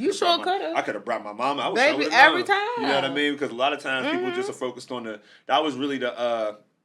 You sure could have. I could have brought my mama. I was Baby, every time. You know what I mean? Because a lot of times people just are focused on that was really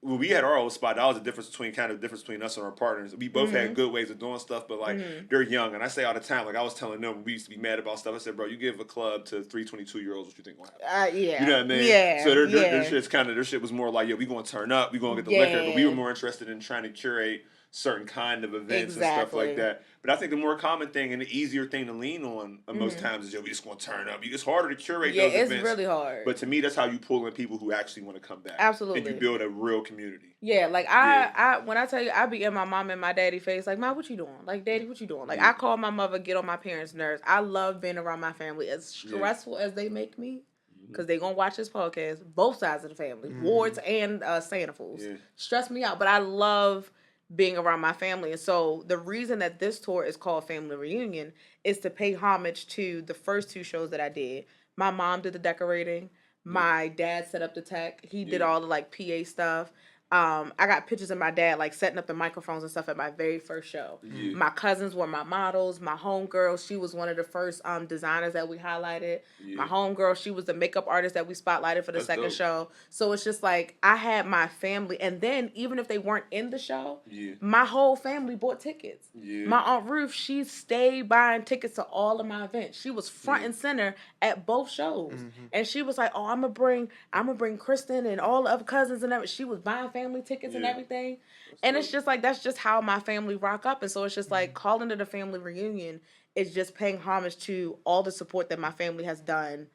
when we had our old spot, that was the difference between us and our partners. We both had good ways of doing stuff, but like they're young. And I say all the time, like I was telling them, we used to be mad about stuff. I said, bro, you give a club to 3 22-year-olds, what you think will happen? Yeah. You know what I mean? Yeah. So their shit was more like, yo, we gonna turn up, we gonna get the liquor, but we were more interested in trying to curate certain kind of events and stuff like that. But I think the more common thing and the easier thing to lean on most times is, yo, we just going to turn up. It's harder to curate those events. Yeah, it's really hard. But to me, that's how you pull in people who actually want to come back. Absolutely. And you build a real community. Yeah, like I when I tell you, I be in my mom and my daddy face, like, Ma, what you doing? Like, Daddy, what you doing? Like, I call my mother, get on my parents' nerves. I love being around my family. As stressful as they make me, because they going to watch this podcast, both sides of the family, Wards and Santafuls. Yeah. Stress me out, but I love being around my family. And so the reason that this tour is called Family Reunion is to pay homage to the first 2 shows that I did. My mom did the decorating. My dad set up the tech. He did all the like PA stuff. I got pictures of my dad like setting up the microphones and stuff at my very first show. Yeah. My cousins were my models. My homegirl, she was one of the first designers that we highlighted. Yeah. My homegirl, she was the makeup artist that we spotlighted for the second show. So it's just like I had my family, and then even if they weren't in the show, my whole family bought tickets. Yeah. My Aunt Ruth, she stayed buying tickets to all of my events. She was front and center at both shows, and she was like, "Oh, I'm gonna bring Kristen and all the other cousins and everything." She was buying family tickets and everything. And it's just like, that's just how my family rock up. And so it's just like calling it a family reunion is just paying homage to all the support that my family has done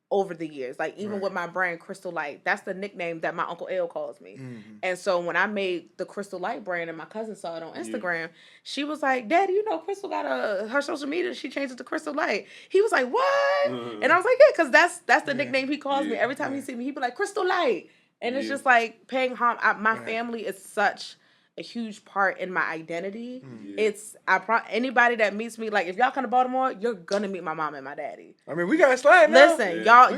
over the years. Like even with my brand Crystallite, that's the nickname that my Uncle L calls me. And so when I made the Crystallite brand and my cousin saw it on Instagram, she was like, Daddy, you know Crystal got her social media, she changed it to Crystallite. He was like, what? And I was like, yeah, because that's the nickname he calls me. Every time he see me, he be like, Crystallite. And it's just like paying homage. My family is such a huge part in my identity. It's anybody that meets me, like if y'all come to Baltimore, you're gonna meet my mom and my daddy. I mean, we gotta slide now. Listen, y'all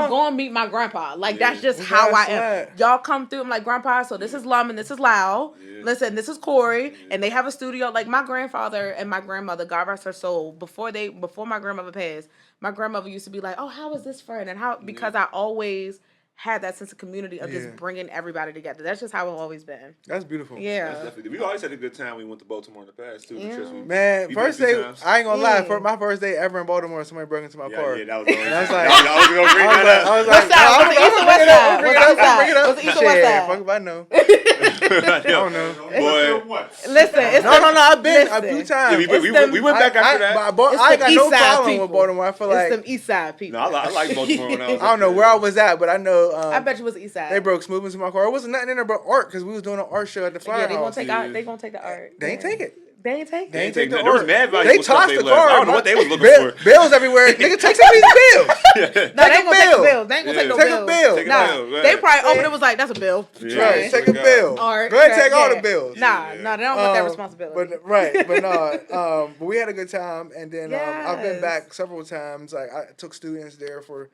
gonna meet my grandpa. Like that's just how I am. Y'all come through. I'm like, Grandpa, so this is Lum and this is LaL. Listen, this is Corey, and they have a studio. Like my grandfather and my grandmother, God rest her soul, before my grandmother passed, my grandmother used to be like, oh, how is this friend? And how, because I always had that sense of community of just bringing everybody together. That's just how it's always been. That's beautiful. Yeah. That's definitely. We always had a good time when we went to Baltimore in the past, too. Yeah. Man, first day, I ain't gonna lie, for my first day ever in Baltimore, somebody broke into my car. Yeah, that was always. I was like, I was gonna bring that up. I was like, I'm gonna bring it up. Shit, fuck if I know. I don't know. Boy. Listen, it's no, I've been a few times. Yeah, we went back after that. I got no problem with Baltimore. I feel like it's some East Side people. No, I like Baltimore when I was. I don't know where I was at, but I know. I bet you was East Side. They broke smooth into my car. It wasn't nothing in there but art because we was doing an art show at the Flower House. They gonna take the art. They ain't take it. They ain't take it. They ain't take the art. There was mad valuable they stuff tossed they the left. car. I don't know what they was looking for. Bills everywhere. Nigga, take some of these bills. No, they ain't gonna take the bill. They ain't gonna take no bill. Take a bill. Nah, they probably opened it was like, that's a bill. Right, take a bill. Go ahead and take all the bills. Nah, they don't want that responsibility. But we had a good time, and then I've been back several times. Like I took students there for,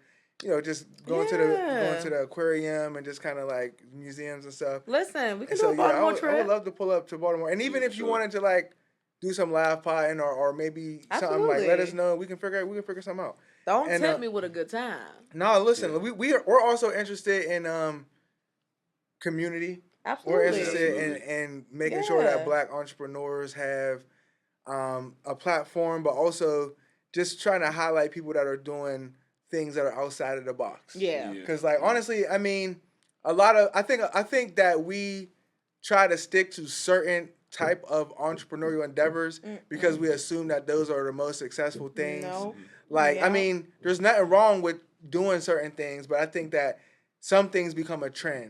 just going to the aquarium and just kind of like museums and stuff. Listen, we can do a Baltimore trip. I would love to pull up to Baltimore, and even if you wanted to like do some live potting or maybe something, like let us know. We can figure something out. Don't tempt me with a good time. No, listen, we're also interested in community. Absolutely. We're interested in making sure that Black entrepreneurs have a platform, but also just trying to highlight people that are doing things that are outside of the box. Yeah. Because like honestly, I mean, I think that we try to stick to certain type of entrepreneurial endeavors because we assume that those are the most successful things. No. Like, I mean, there's nothing wrong with doing certain things, but I think that some things become a trend.